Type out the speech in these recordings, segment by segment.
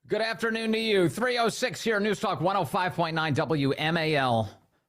Good afternoon to you. 306 here, News Talk 105.9 WMAL,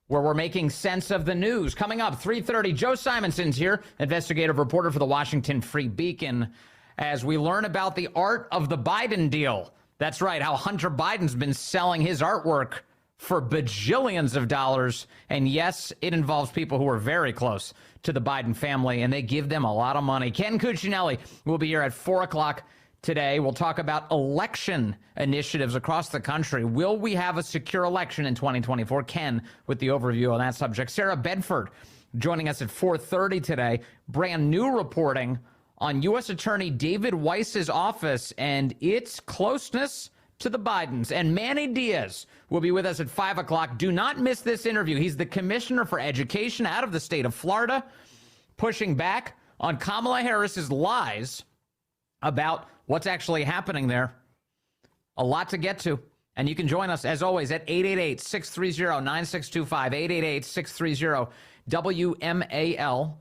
where we're making sense of the news. Coming up, 3:30, Joe Simonson's here, investigative reporter for the Washington Free Beacon, as we learn about the art of the Biden deal. That's right, how Hunter Biden's been selling his artwork for bajillions of dollars. And yes, it involves people who are very close to the Biden family, and they give them a lot of money. Ken Cuccinelli will be here at 4 o'clock today. We'll talk about election initiatives across the country. Will we have a secure election in 2024? Ken with the overview on that subject. Sarah Bedford joining us at 4:30 today. Brand new reporting on U.S. Attorney David Weiss's office and its closeness to the Bidens. And Manny Diaz will be with us at 5 o'clock. Do not miss this interview. He's the Commissioner for Education out of the state of Florida, pushing back on Kamala Harris's lies about what's actually happening there. A lot to get to. And you can join us, as always, at 888-630-9625, 888-630-WMAL.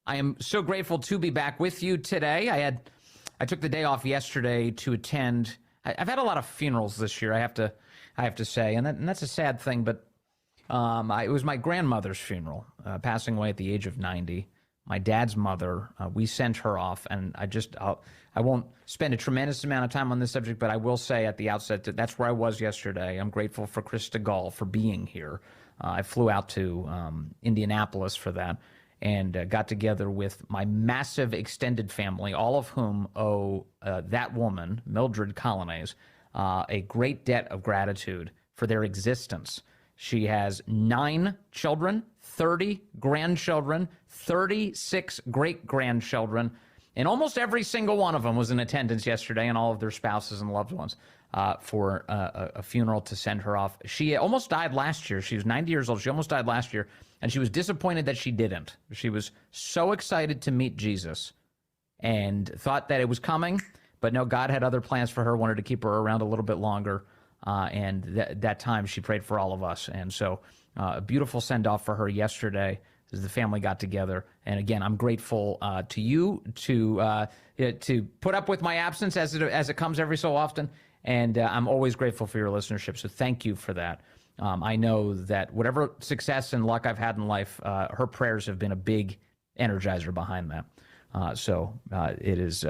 I am so grateful to be back with you today. I took the day off yesterday to attend. I've had a lot of funerals this year, I have to say, and that's a sad thing, but it was my grandmother's funeral, passing away at the age of 90. My dad's mother, we sent her off, and I won't spend a tremendous amount of time on this subject, but I will say at the outset that that's where I was yesterday. I'm grateful for Krista Gall for being here. I flew out to Indianapolis for that and got together with my massive extended family, all of whom owe that woman, Mildred Coglianese, a great debt of gratitude for their existence. She has 9 children, 30 grandchildren, 36 great-grandchildren, and almost every single one of them was in attendance yesterday, and all of their spouses and loved ones for a funeral to send her off. She almost died last year. She was 90 years old. She almost died last year, and she was disappointed that she didn't. She was so excited to meet Jesus and thought that it was coming, but no, God had other plans for her, wanted to keep her around a little bit longer. And that time she prayed for all of us. And so a beautiful send-off for her yesterday as the family got together. And again, I'm grateful to you to put up with my absence as it comes every so often. And I'm always grateful for your listenership. So thank you for that. I know that whatever success and luck I've had in life, her prayers have been a big energizer behind that. So it is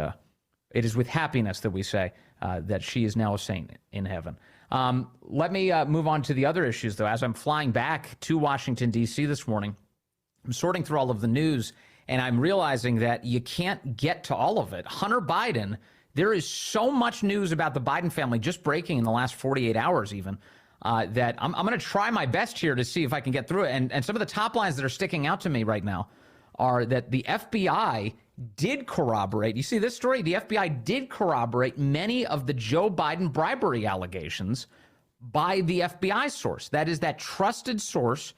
with happiness that we say that she is now a saint in heaven. Let me move on to the other issues, though. As I'm flying back to Washington, D.C. this morning, I'm sorting through all of the news, and I'm realizing that you can't get to all of it. Hunter Biden, there is so much news about the Biden family just breaking in the last 48 hours even, that I'm going to try my best here to see if I can get through it. And some of the top lines that are sticking out to me right now are that the FBI did corroborate. You see this story? The FBI did corroborate many of the Joe Biden bribery allegations by the FBI source. That is that trusted source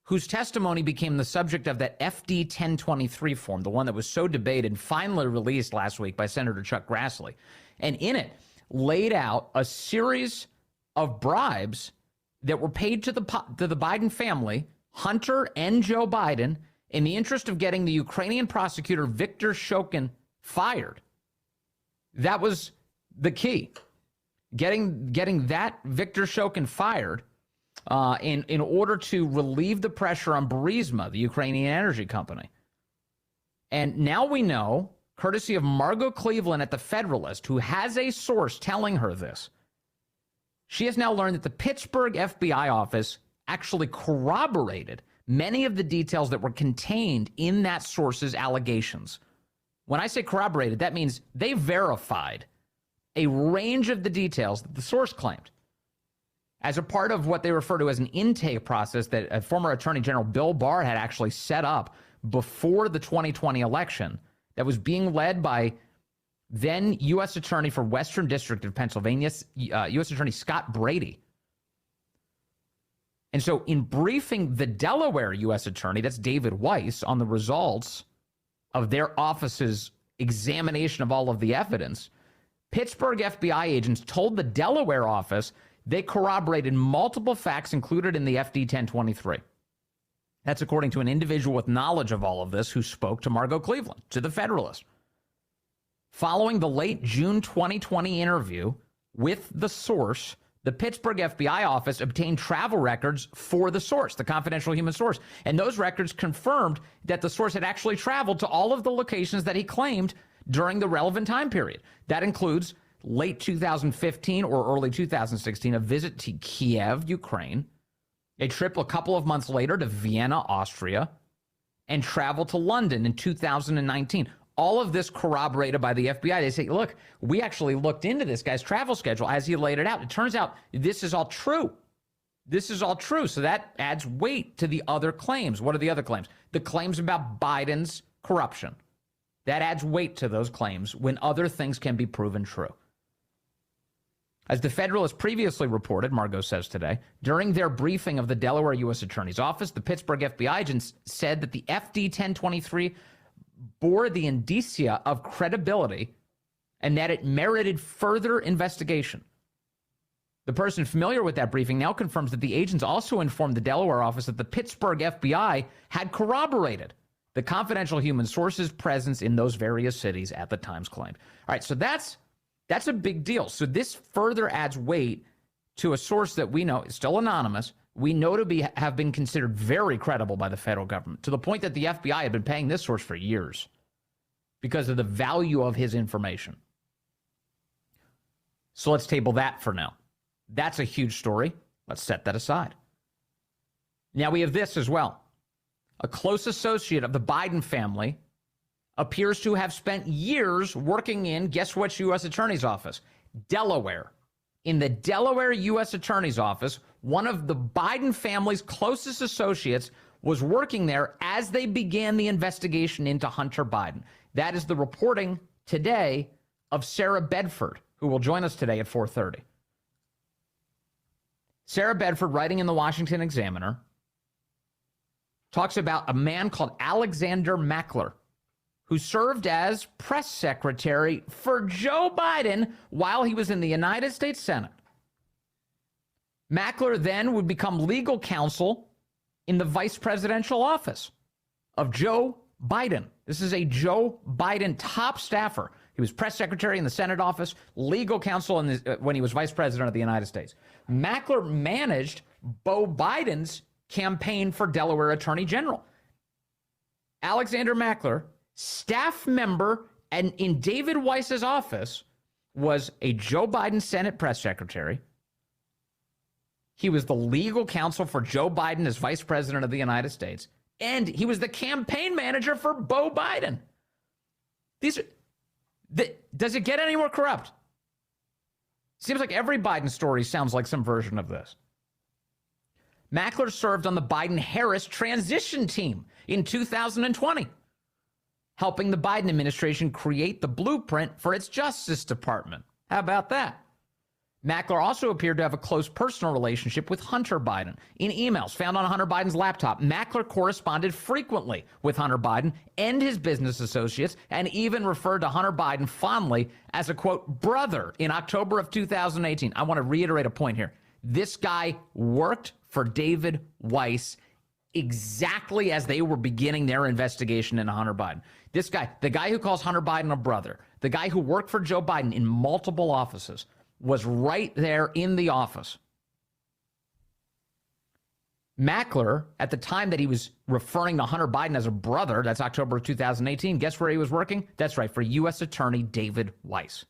whose testimony became the subject of that FD 1023 form, the one that was so debated, finally released last week by Senator Chuck Grassley. And in it laid out a series of bribes that were paid to the Biden family, Hunter and Joe Biden, in the interest of getting the Ukrainian prosecutor Viktor Shokin fired. That was the key. Getting that Viktor Shokin fired in order to relieve the pressure on Burisma, the Ukrainian energy company. And now we know, courtesy of Margot Cleveland at the Federalist, who has a source telling her this, she has now learned that the Pittsburgh FBI office actually corroborated many of the details that were contained in that source's allegations. When I say corroborated, that means they verified a range of the details that the source claimed as a part of what they refer to as an intake process that a former Attorney General Bill Barr had actually set up before the 2020 election that was being led by then U.S. Attorney for Western District of Pennsylvania, U.S. Attorney Scott Brady. And so in briefing the Delaware U.S. Attorney, that's David Weiss, on the results of their office's examination of all of the evidence, Pittsburgh FBI agents told the Delaware office they corroborated multiple facts included in the FD 1023. That's according to an individual with knowledge of all of this who spoke to Margot Cleveland, to the Federalist. Following the late June 2020 interview with the source. The Pittsburgh FBI office obtained travel records for the source, the confidential human source. And those records confirmed that the source had actually traveled to all of the locations that he claimed during the relevant time period. That includes late 2015 or early 2016, a visit to Kiev, Ukraine, a trip a couple of months later to Vienna, Austria, and travel to London in 2019. All of this corroborated by the FBI. They say, look, we actually looked into this guy's travel schedule as he laid it out. It turns out this is all true. This is all true. So that adds weight to the other claims. What are the other claims? The claims about Biden's corruption. That adds weight to those claims when other things can be proven true. As the Federalist previously reported, Margot says today, during their briefing of the Delaware U.S. Attorney's Office, the Pittsburgh FBI agents said that the FD 1023 bore the indicia of credibility and that it merited further investigation. The person familiar with that briefing now confirms that the agents also informed the Delaware office that the Pittsburgh FBI had corroborated the confidential human source's presence in those various cities at the times claimed. All right, so that's a big deal. So this further adds weight to a source that we know is still anonymous. We know to have been considered very credible by the federal government, to the point that the FBI had been paying this source for years because of the value of his information. So let's table that for now. That's a huge story. Let's set that aside. Now we have this as well. A close associate of the Biden family appears to have spent years working in, guess which U.S. Attorney's Office? Delaware. In the Delaware U.S. Attorney's Office, one of the Biden family's closest associates was working there as they began the investigation into Hunter Biden. That is the reporting today of Sarah Bedford, who will join us today at 4:30. Sarah Bedford, writing in the Washington Examiner, talks about a man called Alexander Mackler, who served as press secretary for Joe Biden while he was in the United States Senate. Mackler then would become legal counsel in the vice presidential office of Joe Biden. This is a Joe Biden top staffer. He was press secretary in the Senate office, legal counsel when he was vice president of the United States. Mackler managed Beau Biden's campaign for Delaware Attorney General. Alexander Mackler, staff member and in David Weiss's office, was a Joe Biden Senate press secretary. He was the legal counsel for Joe Biden as vice president of the United States. And he was the campaign manager for Beau Biden. Does it get any more corrupt? Seems like every Biden story sounds like some version of this. Mackler served on the Biden-Harris transition team in 2020, helping the Biden administration create the blueprint for its Justice Department. How about that? Mackler also appeared to have a close personal relationship with Hunter Biden. In emails found on Hunter Biden's laptop, Mackler corresponded frequently with Hunter Biden and his business associates, and even referred to Hunter Biden fondly as a, quote, brother in October of 2018. I want to reiterate a point here. This guy worked for David Weiss exactly as they were beginning their investigation into Hunter Biden. This guy, the guy who calls Hunter Biden a brother, the guy who worked for Joe Biden in multiple offices, was right there in the office. Mackler, at the time that he was referring to Hunter Biden as a brother, that's October of 2018, guess where he was working? That's right, for U.S. Attorney David Weiss,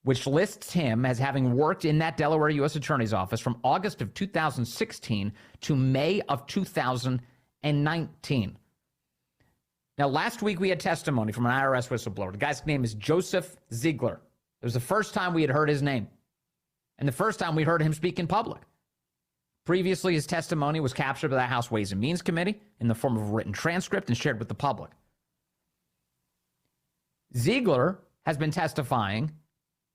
which lists him as having worked in that Delaware U.S. Attorney's Office from August of 2016 to May of 2019. Now, last week we had testimony from an IRS whistleblower. The guy's name is Joseph Ziegler. It was the first time we had heard his name, and the first time we heard him speak in public. Previously, his testimony was captured by the House Ways and Means Committee in the form of a written transcript and shared with the public. Ziegler has been testifying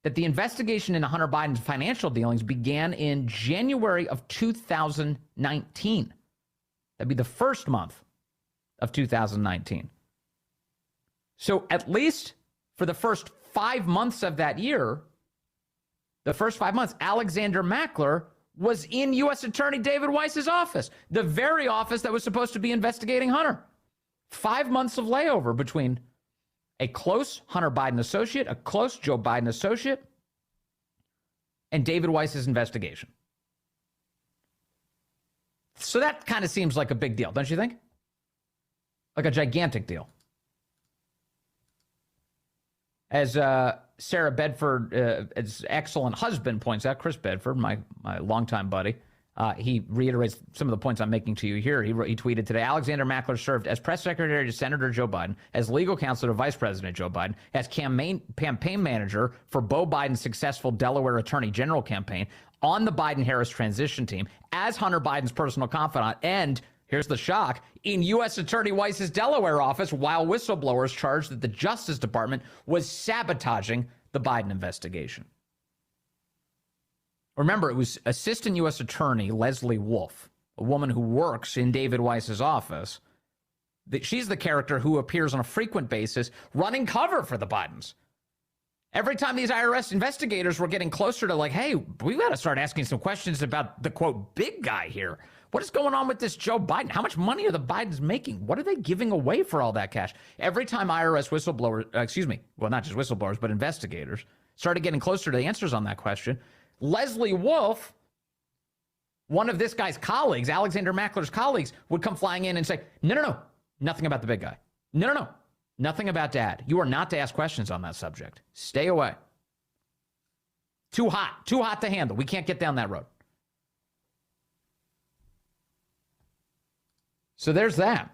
that the investigation into Hunter Biden's financial dealings began in January of 2019. That'd be the first month of 2019. So at least for the first 5 months of that year, the first 5 months, Alexander Mackler was in U.S. Attorney David Weiss's office, the very office that was supposed to be investigating Hunter. 5 months of layover between a close Hunter Biden associate, a close Joe Biden associate, and David Weiss's investigation. So that kind of seems like a big deal, don't you think? Like a gigantic deal. As Sarah Bedford's excellent husband points out, Chris Bedford, my longtime buddy, he reiterates some of the points I'm making to you here. He tweeted today, Alexander Mackler served as press secretary to Senator Joe Biden, as legal counsel to Vice President Joe Biden, as campaign manager for Beau Biden's successful Delaware Attorney General campaign, on the Biden-Harris transition team, as Hunter Biden's personal confidant, and, here's the shock, in U.S. Attorney Weiss's Delaware office while whistleblowers charged that the Justice Department was sabotaging the Biden investigation. Remember, it was Assistant U.S. Attorney Leslie Wolf, a woman who works in David Weiss's office. She's the character who appears on a frequent basis running cover for the Bidens. Every time these IRS investigators were getting closer to like, hey, we got to start asking some questions about the, quote, big guy here. What is going on with this Joe Biden? How much money are the Bidens making? What are they giving away for all that cash? Every time IRS whistleblowers, well, not just whistleblowers, but investigators started getting closer to the answers on that question, Leslie Wolf, one of this guy's colleagues, Alexander Mackler's colleagues, would come flying in and say, no, nothing about the big guy. No, nothing about Dad. You are not to ask questions on that subject. Stay away. Too hot to handle. We can't get down that road. So there's that.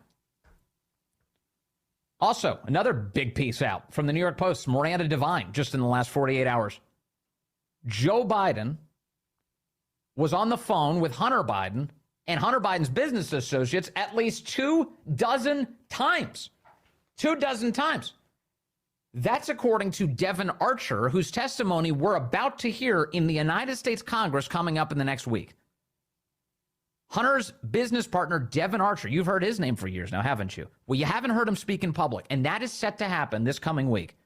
Also, another big piece out from the New York Post, Miranda Devine, just in the last 48 hours. Joe Biden was on the phone with Hunter Biden and Hunter Biden's business associates at least 24 times. 24 times. That's according to Devin Archer, whose testimony we're about to hear in the United States Congress coming up in the next week. Hunter's business partner, Devin Archer, you've heard his name for years now, haven't you? Well, you haven't heard him speak in public, and that is set to happen this coming week.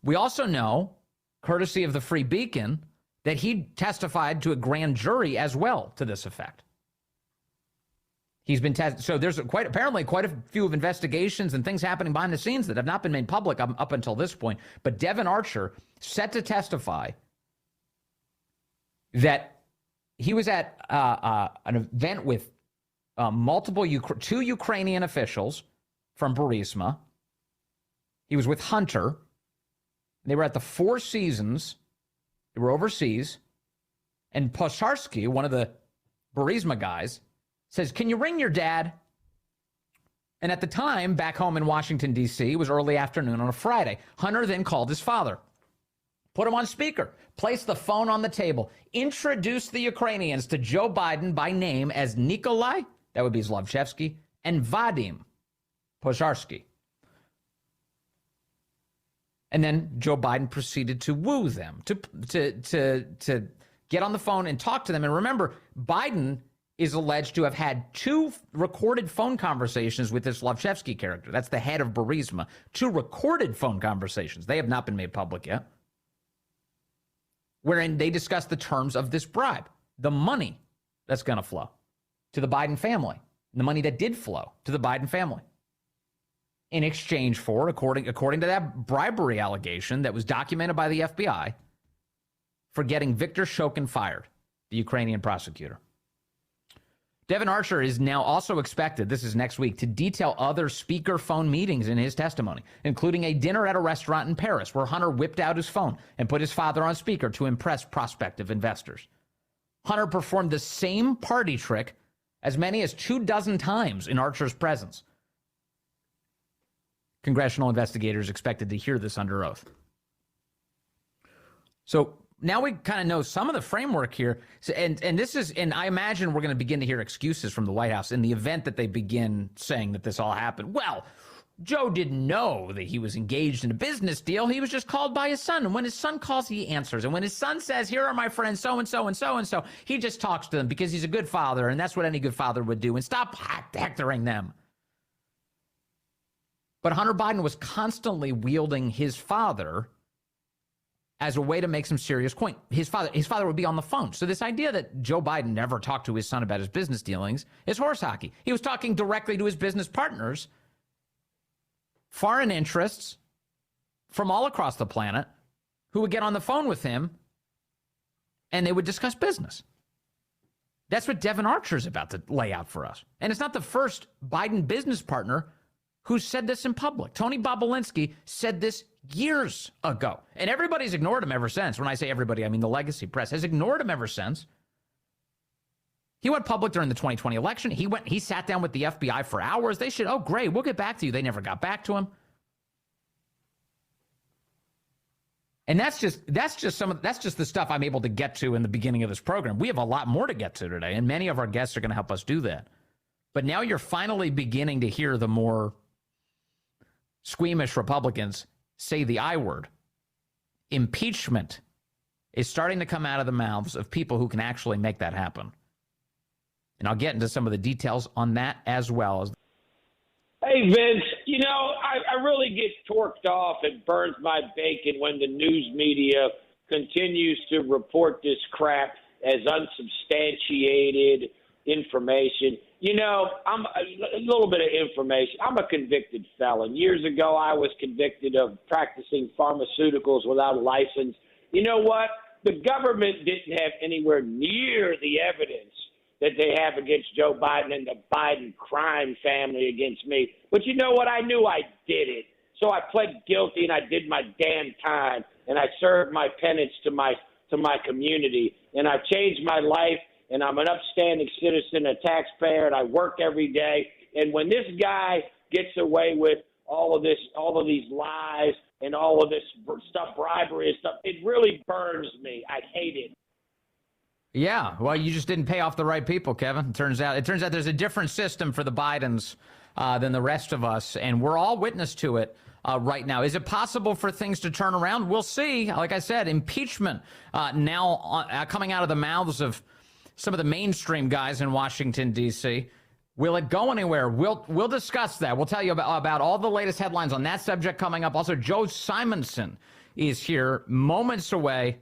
We also know, courtesy of the Free Beacon, that he testified to a grand jury as well to this effect. He's been tested. So there's apparently quite a few of investigations and things happening behind the scenes that have not been made public up until this point. But Devin Archer set to testify that he was at an event with two Ukrainian officials from Burisma. He was with Hunter. They were at the Four Seasons. They were overseas. And Posarski, one of the Burisma guys, says, can you ring your dad? And at the time, back home in Washington, D.C., it was early afternoon on a Friday. Hunter then called his father, put him on speaker, placed the phone on the table, introduced the Ukrainians to Joe Biden by name as Nikolai, that would be Zlochevsky, and Vadim Posarski. And then Joe Biden proceeded to woo them, to get on the phone and talk to them. And remember, Biden is alleged to have had 2 recorded phone conversations with this Zlochevsky character. That's the head of Burisma. 2 recorded phone conversations. They have not been made public yet, wherein they discuss the terms of this bribe, the money that's going to flow to the Biden family, the money that did flow to the Biden family, in exchange for, according to that bribery allegation that was documented by the FBI, for getting Viktor Shokin fired, the Ukrainian prosecutor. Devin Archer is now also expected, this is next week, to detail other speakerphone meetings in his testimony, including a dinner at a restaurant in Paris where Hunter whipped out his phone and put his father on speaker to impress prospective investors. Hunter performed the same party trick as many as 24 times in Archer's presence. Congressional investigators expected to hear this under oath. So now we kind of know some of the framework here. So, and I imagine we're going to begin to hear excuses from the White House in the event that they begin saying that this all happened. Well, Joe didn't know that he was engaged in a business deal. He was just called by his son. And when his son calls, he answers. And when his son says, here are my friends, so-and-so and so-and-so, he just talks to them because he's a good father. And that's what any good father would do. And stop hectoring them. But Hunter Biden was constantly wielding his father as a way to make some serious coin. His father would be on the phone. So this idea that Joe Biden never talked to his son about his business dealings is horse hockey. He was talking directly to his business partners, foreign interests from all across the planet, who would get on the phone with him and they would discuss business. That's what Devin Archer is about to lay out for us. And it's not the first Biden business partner who said this in public. Tony Bobolinsky said this years ago, and everybody's ignored him ever since. When I say everybody, I mean the legacy press has ignored him ever since. He went public during the 2020 election. He sat down with the FBI for hours. They said, "Oh, great, we'll get back to you." They never got back to him. And that's just the stuff I'm able to get to in the beginning of this program. We have a lot more to get to today, and many of our guests are going to help us do that. But now you're finally beginning to hear the more squeamish Republicans say the I word. Impeachment is starting to come out of the mouths of people who can actually make that happen. And I'll get into some of the details on that as well. Hey, Vince, I really get torqued off and burns my bacon when the news media continues to report this crap as unsubstantiated information. I'm a little bit of information. I'm a convicted felon. Years ago, I was convicted of practicing pharmaceuticals without a license. You know what? The government didn't have anywhere near the evidence that they have against Joe Biden and the Biden crime family against me. But you know what? I knew I did it. So I pled guilty and I did my damn time and I served my penance to my community. And I've changed my life and I'm an upstanding citizen, a taxpayer, and I work every day. And when this guy gets away with all of these lies and all of this stuff, bribery and stuff, it really burns me. I hate it. Yeah, well, you just didn't pay off the right people, Kevin. It turns out there's a different system for the Bidens than the rest of us, and we're all witness to it right now. Is it possible for things to turn around? We'll see. Like I said, impeachment now coming out of the mouths of some of the mainstream guys in Washington, D.C. Will it go anywhere? We'll discuss that. We'll tell you about all the latest headlines on that subject coming up. Also, Joe Simonson is here moments away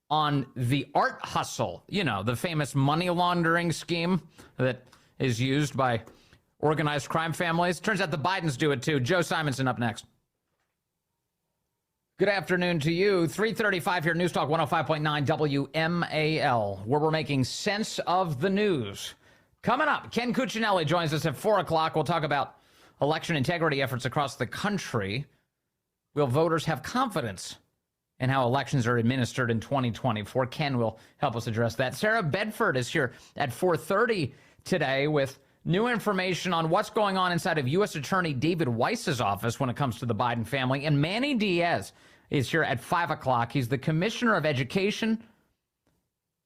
on the art hustle, the famous money laundering scheme that is used by organized crime families. Turns out the Bidens do it too. Joe Simonson up next. Good afternoon to you. 3:35 here, News Talk 105.9 WMAL, where we're making sense of the news. Coming up, Ken Cuccinelli joins us at 4 o'clock. We'll talk about election integrity efforts across the country. Will voters have confidence and how elections are administered in 2024. Ken will help us address that. Sarah Bedford is here at 4:30 today with new information on what's going on inside of U.S. Attorney David Weiss's office when it comes to the Biden family. And Manny Diaz is here at 5 o'clock. He's the Commissioner of Education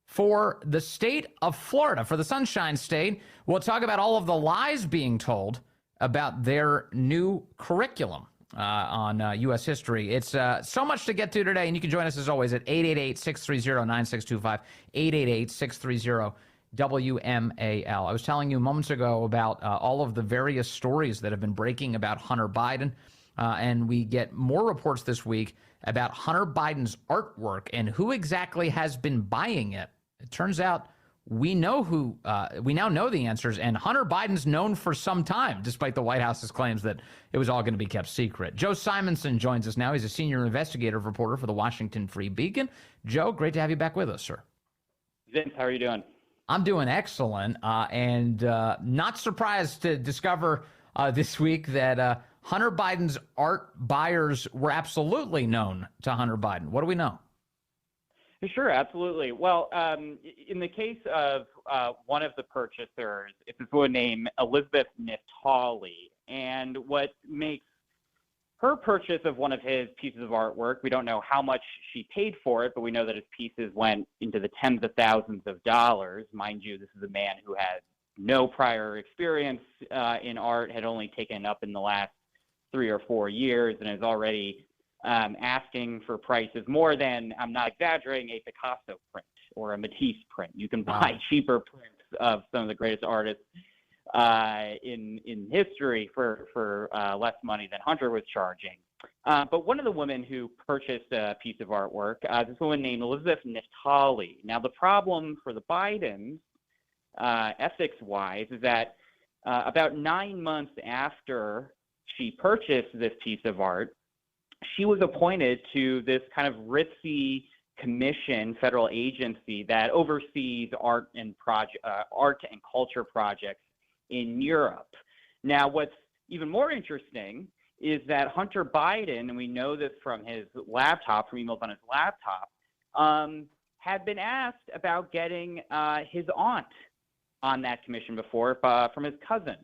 for the state of Florida, for the Sunshine State. We'll talk about all of the lies being told about their new curriculum on U.S. history. It's so much to get to today, and you can join us as always at 888-630-9625, 888-630-WMAL. I was telling you moments ago about all of the various stories that have been breaking about Hunter Biden, and we get more reports this week about Hunter Biden's artwork and who exactly has been buying it. It turns out we now know the answers, and Hunter Biden's known for some time, despite the White House's claims that it was all going to be kept secret. Joe Simonson joins us now. He's a senior investigative reporter for the Washington Free Beacon. Joe, great to have you back with us, sir. Vince, how are you doing? I'm doing excellent, and not surprised to discover this week that Hunter Biden's art buyers were absolutely known to Hunter Biden. What do we know? Sure, absolutely. Well, in the case of one of the purchasers, it's this woman named Elizabeth Niftali, and what makes her purchase of one of his pieces of artwork, we don't know how much she paid for it, but we know that his pieces went into the tens of thousands of dollars. Mind you, this is a man who had no prior experience in art, had only taken up in the last 3 or 4 years, and is already asking for prices more than, I'm not exaggerating, a Picasso print or a Matisse print. You can buy cheaper prints of some of the greatest artists in history for less money than Hunter was charging. But one of the women who purchased a piece of artwork, this woman named Elizabeth Niftali. Now, the problem for the Bidens, ethics-wise, is that about 9 months after she purchased this piece of art, she was appointed to this kind of ritzy commission, federal agency that oversees art and culture projects in Europe. Now, what's even more interesting is that Hunter Biden, and we know this from his laptop, from emails on his laptop, had been asked about getting his aunt on that commission before from his cousin.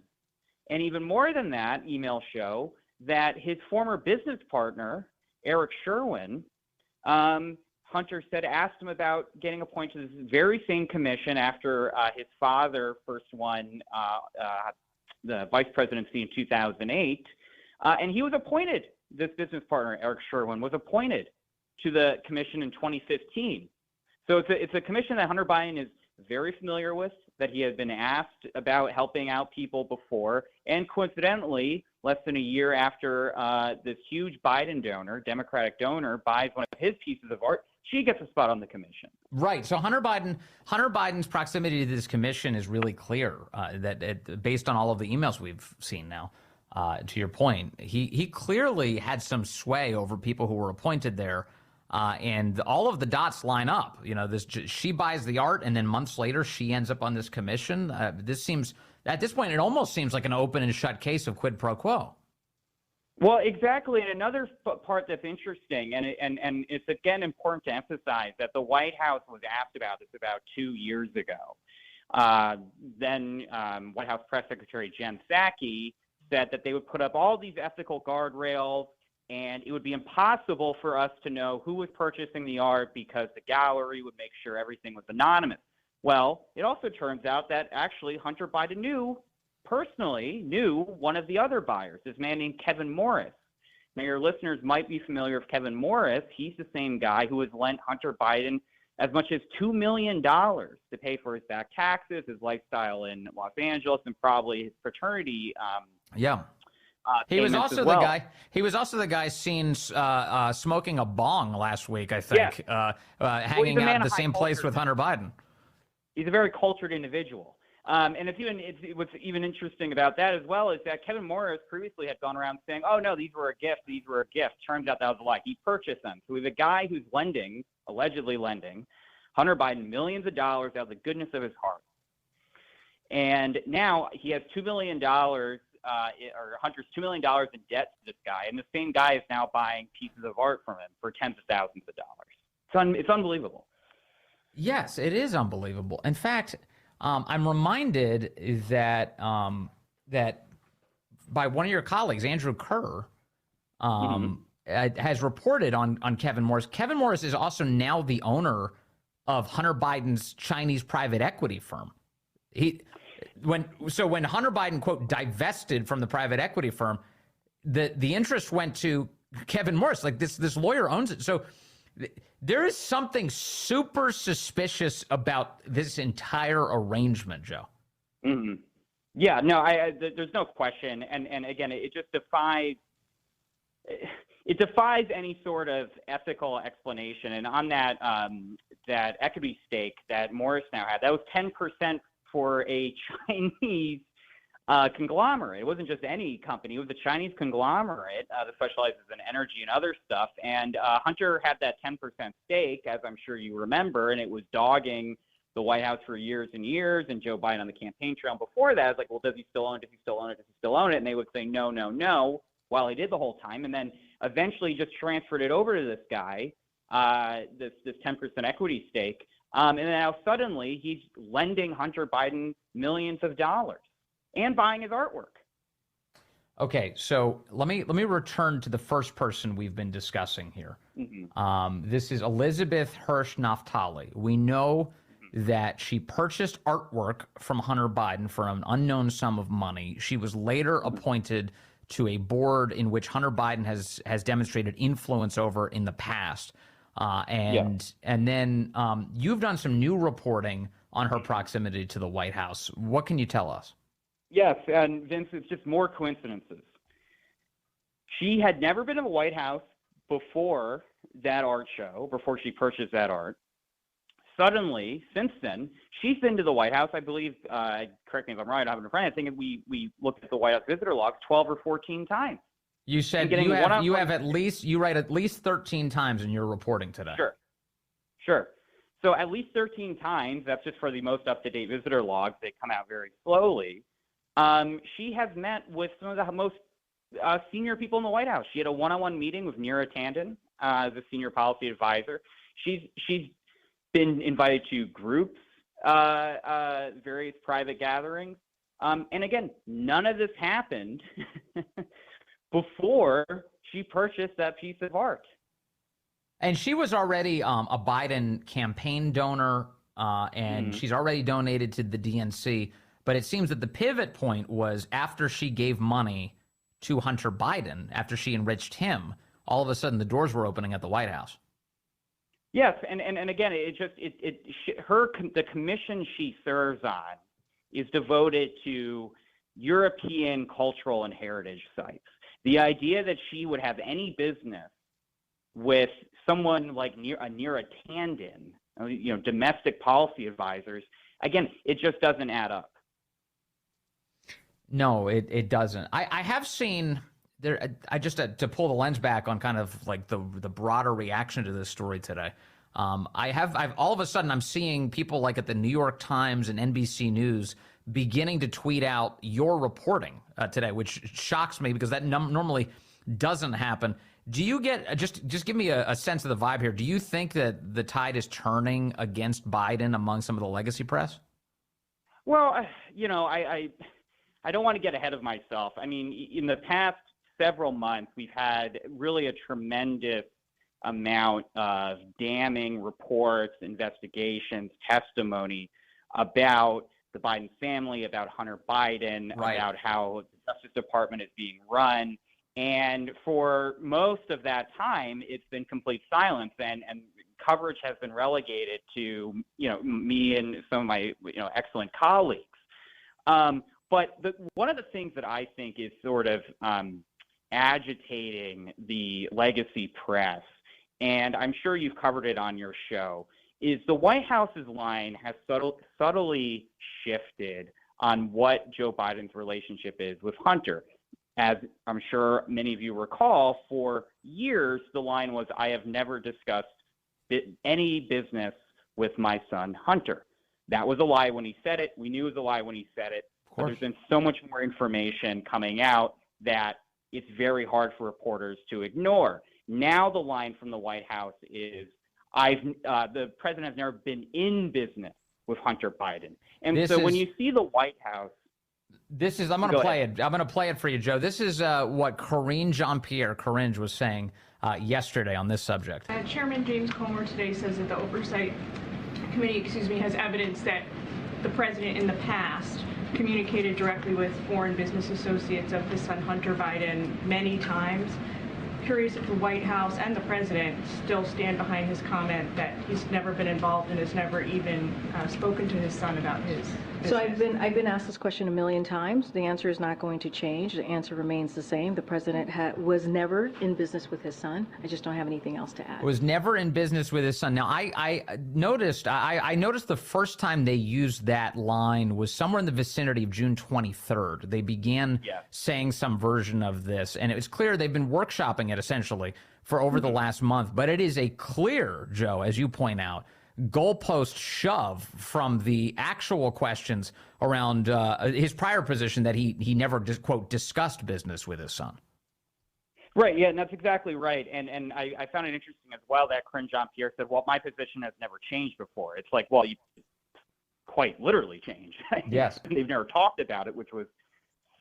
And even more than that, emails show that his former business partner, Eric Sherwin, Hunter said, asked him about getting appointed to this very same commission after his father first won the vice presidency in 2008. And he was appointed, this business partner, Eric Sherwin, was appointed to the commission in 2015. So it's a commission that Hunter Biden is very familiar with, that he had been asked about helping out people before. And coincidentally, less than a year after this huge Biden donor, Democratic donor, buys one of his pieces of art, she gets a spot on the commission. Right. So Hunter Biden's proximity to this commission is really clear. Based on all of the emails we've seen now, to your point, he clearly had some sway over people who were appointed there, and all of the dots line up. You know, she buys the art, and then months later she ends up on this commission. This seems, at this point, it almost seems like an open and shut case of quid pro quo. Well, exactly. And another part that's interesting, and it's again important to emphasize that the White House was asked about this about 2 years ago. Then White House Press Secretary Jen Psaki said that they would put up all these ethical guardrails, and it would be impossible for us to know who was purchasing the art because the gallery would make sure everything was anonymous. Well, it also turns out that actually Hunter Biden personally knew one of the other buyers, this man named Kevin Morris. Now, your listeners might be familiar with Kevin Morris. He's the same guy who has lent Hunter Biden as much as $2 million to pay for his back taxes, his lifestyle in Los Angeles, and probably his fraternity. He was also the guy. He was also the guy seen smoking a bong last week, I think, hanging out at the same place with Hunter Biden. He's a very cultured individual. And what's even interesting about that as well is that Kevin Morris previously had gone around saying, "Oh no, these were a gift. These were a gift." Turns out that was a lie. He purchased them. So we have a guy who's allegedly lending Hunter Biden millions of dollars out of the goodness of his heart. And now he has $2 million, or Hunter's $2 million in debt to this guy, and the same guy is now buying pieces of art from him for tens of thousands of dollars. It's unbelievable. Yes, it is unbelievable. In fact, I'm reminded that that by one of your colleagues, Andrew Kerr, has reported on Kevin Morris. Kevin Morris is also now the owner of Hunter Biden's Chinese private equity firm. When Hunter Biden, quote, divested from the private equity firm, the interest went to Kevin Morris. Like this lawyer owns it. So there is something super suspicious about this entire arrangement, Joe. Mm-hmm. Yeah, no, there's no question. And again, it just defies any sort of ethical explanation. And on that that equity stake that Morris now had, that was 10% for a Chinese conglomerate. It wasn't just any company. It was a Chinese conglomerate that specializes in energy and other stuff. And Hunter had that 10% stake, as I'm sure you remember, and it was dogging the White House for years and years, and Joe Biden on the campaign trail before that. It's like, well, does he still own it? Does he still own it? Does he still own it? And they would say, no, no, no, while he did the whole time. And then eventually just transferred it over to this guy, this 10% equity stake. And now suddenly he's lending Hunter Biden millions of dollars and buying his artwork. Okay, so let me return to the first person we've been discussing here. Mm-hmm. This is Elizabeth Hirsch Naftali. We know that she purchased artwork from Hunter Biden for an unknown sum of money. She was later appointed to a board in which Hunter Biden has demonstrated influence over in the past. And then you've done some new reporting on her proximity to the White House. What can you tell us? Yes, and Vince, it's just more coincidences. She had never been in the White House before that art show, before she purchased that art. Suddenly, since then, she's been to the White House, I believe, correct me if I'm right, I have it in front. I think we looked at the White House visitor logs 12 or 14 times. You said you write at least 13 times in your reporting today. Sure. Sure. So at least 13 times, that's just for the most up-to-date visitor logs. They come out very slowly. She has met with some of the most senior people in the White House. She had a one-on-one meeting with Neera Tanden, the senior policy advisor. She's been invited to groups, various private gatherings. And again, none of this happened before she purchased that piece of art. And she was already a Biden campaign donor, and she's already donated to the DNC. But it seems that the pivot point was after she gave money to Hunter Biden, after she enriched him, all of a sudden the doors were opening at the White House. Yes, and again, the commission she serves on is devoted to European cultural and heritage sites. The idea that she would have any business with someone like Neera Tanden, domestic policy advisors, again, it just doesn't add up. No, it doesn't. I have seen there. I just to pull the lens back on kind of like the broader reaction to this story today. I've all of a sudden I'm seeing people like at the New York Times and NBC News beginning to tweet out your reporting today, which shocks me because that normally doesn't happen. Do you get just give me a sense of the vibe here? Do you think that the tide is turning against Biden among some of the legacy press? Well, I don't want to get ahead of myself. I mean, in the past several months, we've had really a tremendous amount of damning reports, investigations, testimony about the Biden family, about Hunter Biden, about how the Justice Department is being run. And for most of that time, it's been complete silence, and coverage has been relegated to, me and some of my, excellent colleagues. But one of the things that I think is sort of agitating the legacy press, and I'm sure you've covered it on your show, is the White House's line has subtly shifted on what Joe Biden's relationship is with Hunter. As I'm sure many of you recall, for years, the line was, I have never discussed any business with my son, Hunter. That was a lie when he said it. We knew it was a lie when he said it. But there's been so much more information coming out that it's very hard for reporters to ignore. Now the line from the White House is, the president has never been in business with Hunter Biden. And when you see the White House, I'm going to play it. I'm going to play it for you, Joe. This is what Karine Jean-Pierre was saying yesterday on this subject. Chairman James Comer today says that the Oversight Committee, has evidence that the president in the past communicated directly with foreign business associates of his son Hunter Biden many times. Curious if the White House and the president still stand behind his comment that he's never been involved and has never even spoken to his son about his business. So I've been asked this question a million times. The answer is not going to change. The answer remains the same. The president was never in business with his son. I just don't have anything else to add. Was never in business with his son. Now, I noticed the first time they used that line was somewhere in the vicinity of June 23rd. They began saying some version of this, and it was clear they've been workshopping it essentially for over the last month. But it is a clear, Joe, as you point out, goalpost shove from the actual questions around his prior position that he never just, quote, discussed business with his son. Right, yeah, and that's exactly right. And I found it interesting as well that Karine Jean-Pierre said, well, my position has never changed before. It's like, well, you quite literally changed. Yes. They've never talked about it, which was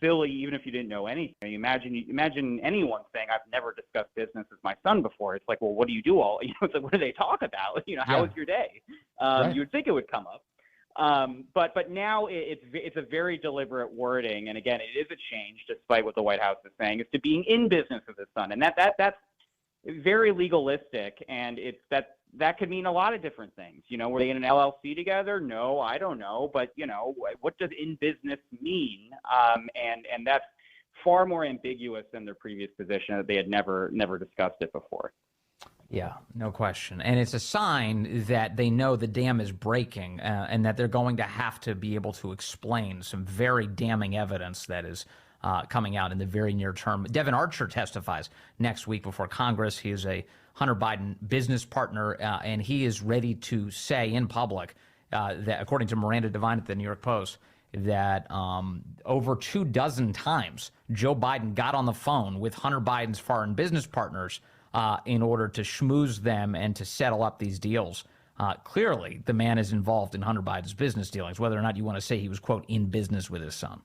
silly, even if you didn't know anything. Imagine anyone saying, I've never discussed business with my son before. It's like, well, what do you do it's like, what do they talk about? How was your day? Right. You would think it would come up. But now it's a very deliberate wording. And again, it is a change, despite what the White House is saying, is to being in business with his son. And that's very legalistic. And that could mean a lot of different things. Were they in an LLC together? No, I don't know. But, what does in business mean? And that's far more ambiguous than their previous position, that they had never discussed it before. Yeah, no question. And it's a sign that they know the dam is breaking and that they're going to have to be able to explain some very damning evidence that is coming out in the very near term. Devin Archer testifies next week before Congress. He is a Hunter Biden business partner, and he is ready to say in public that, according to Miranda Devine at the New York Post, that over 24 times Joe Biden got on the phone with Hunter Biden's foreign business partners in order to schmooze them and to settle up these deals. Clearly, the man is involved in Hunter Biden's business dealings, whether or not you want to say he was, quote, in business with his son.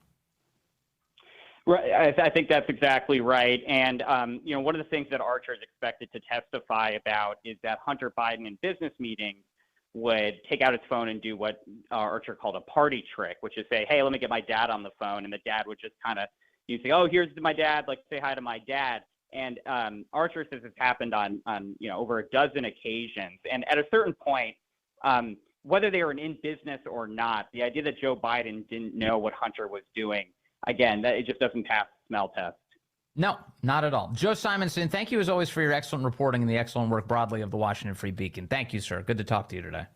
Right, I think that's exactly right. And, one of the things that Archer is expected to testify about is that Hunter Biden in business meetings would take out his phone and do what Archer called a party trick, which is say, hey, let me get my dad on the phone. And the dad would just kind of, you say, oh, here's my dad, like say hi to my dad. And Archer says it's happened on over a dozen occasions. And at a certain point, whether they were in business or not, the idea that Joe Biden didn't know what Hunter was doing, again, that it just doesn't pass the smell test. No, not at all. Joe Simonson, thank you as always for your excellent reporting and the excellent work broadly of the Washington Free Beacon. Thank you, sir. Good to talk to you today.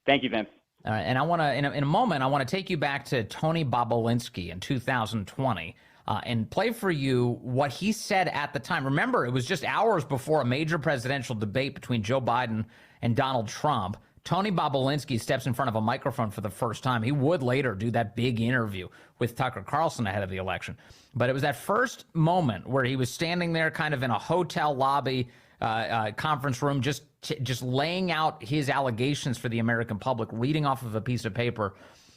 Thank you, Vince. All right, and I want to, in a moment, I want to take you back to Tony Bobulinski in 2020 and play for you what he said at the time. Remember, it was just hours before a major presidential debate between Joe Biden and Donald Trump. Tony Bobulinski steps in front of a microphone for the first time. He would later do that big interview with Tucker Carlson ahead of the election. But it was that first moment where he was standing there kind of in a hotel lobby conference room, just laying out his allegations for the American public, reading off of a piece of paper.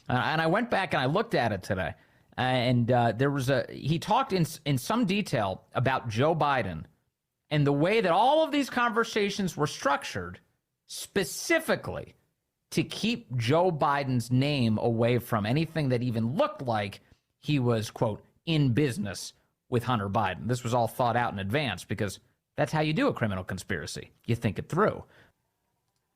And I went back and I looked at it today. And he talked in some detail about Joe Biden and the way that all of these conversations were structured specifically to keep Joe Biden's name away from anything that even looked like he was, quote, in business with Hunter Biden. This was all thought out in advance because that's how you do a criminal conspiracy. You think it through.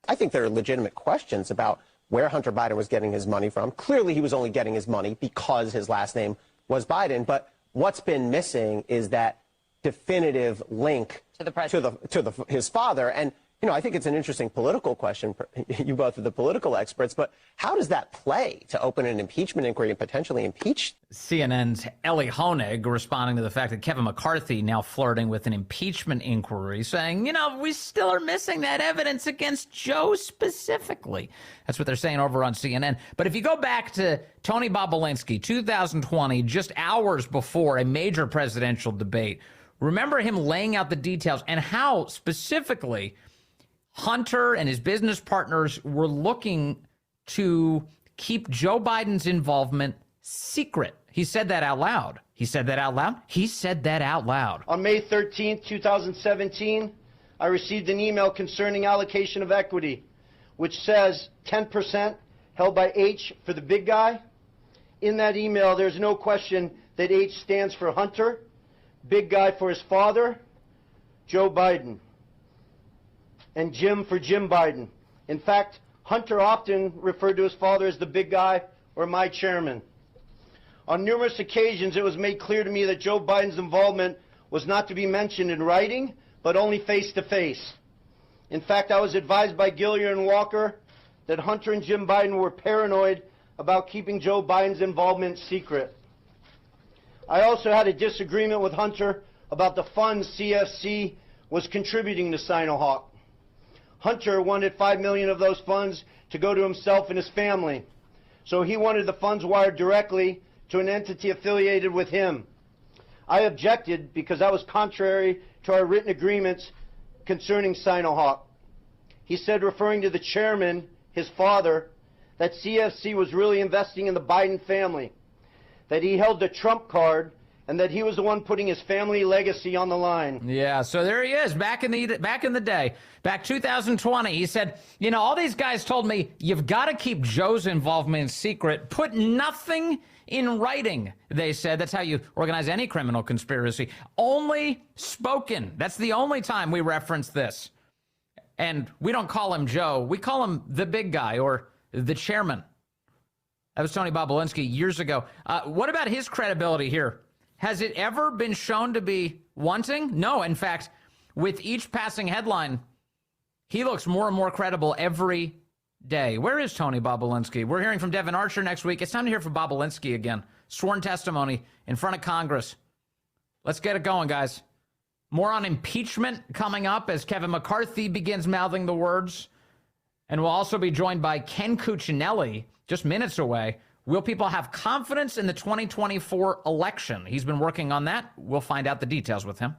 I think there are legitimate questions about where Hunter Biden was getting his money from. Clearly, he was only getting his money because his last name was Biden. But what's been missing is that definitive link to the president, to his father. And I think it's an interesting political question. You both are the political experts, but how does that play to open an impeachment inquiry and potentially impeach? CNN's Ellie Honig responding to the fact that Kevin McCarthy now flirting with an impeachment inquiry, saying, we still are missing that evidence against Joe specifically. That's what they're saying over on CNN. But if you go back to Tony Bobulinski, 2020, just hours before a major presidential debate, remember him laying out the details and how specifically Hunter and his business partners were looking to keep Joe Biden's involvement secret. He said that out loud. He said that out loud. He said that out loud. On May 13th, 2017, I received an email concerning allocation of equity, which says 10% held by H for the big guy. In that email, there's no question that H stands for Hunter, big guy for his father, Joe Biden, and Jim for Jim Biden. In fact, Hunter often referred to his father as the big guy or my chairman. On numerous occasions, it was made clear to me that Joe Biden's involvement was not to be mentioned in writing, but only face-to-face. In fact, I was advised by Gilliard and Walker that Hunter and Jim Biden were paranoid about keeping Joe Biden's involvement secret. I also had a disagreement with Hunter about the funds CFC was contributing to Sinohawk. Hunter wanted $5 million of those funds to go to himself and his family. So he wanted the funds wired directly to an entity affiliated with him. I objected because that was contrary to our written agreements concerning Sinohawk. He said, referring to the chairman, his father, that CFC was really investing in the Biden family, that he held the Trump card, and that he was the one putting his family legacy on the line. Yeah, so there he is, back in the day, back 2020. He said, all these guys told me, you've got to keep Joe's involvement secret. Put nothing in writing, they said. That's how you organize any criminal conspiracy. Only spoken. That's the only time we reference this. And we don't call him Joe. We call him the big guy or the chairman. That was Tony Bobulinski years ago. What about his credibility here? Has it ever been shown to be wanting? No. In fact, with each passing headline, he looks more and more credible every day. Where is Tony Bobulinski? We're hearing from Devin Archer next week. It's time to hear from Bobulinski again. Sworn testimony in front of Congress. Let's get it going, guys. More on impeachment coming up as Kevin McCarthy begins mouthing the words. And we'll also be joined by Ken Cuccinelli just minutes away. Will people have confidence in the 2024 election? He's been working on that. We'll find out the details with him.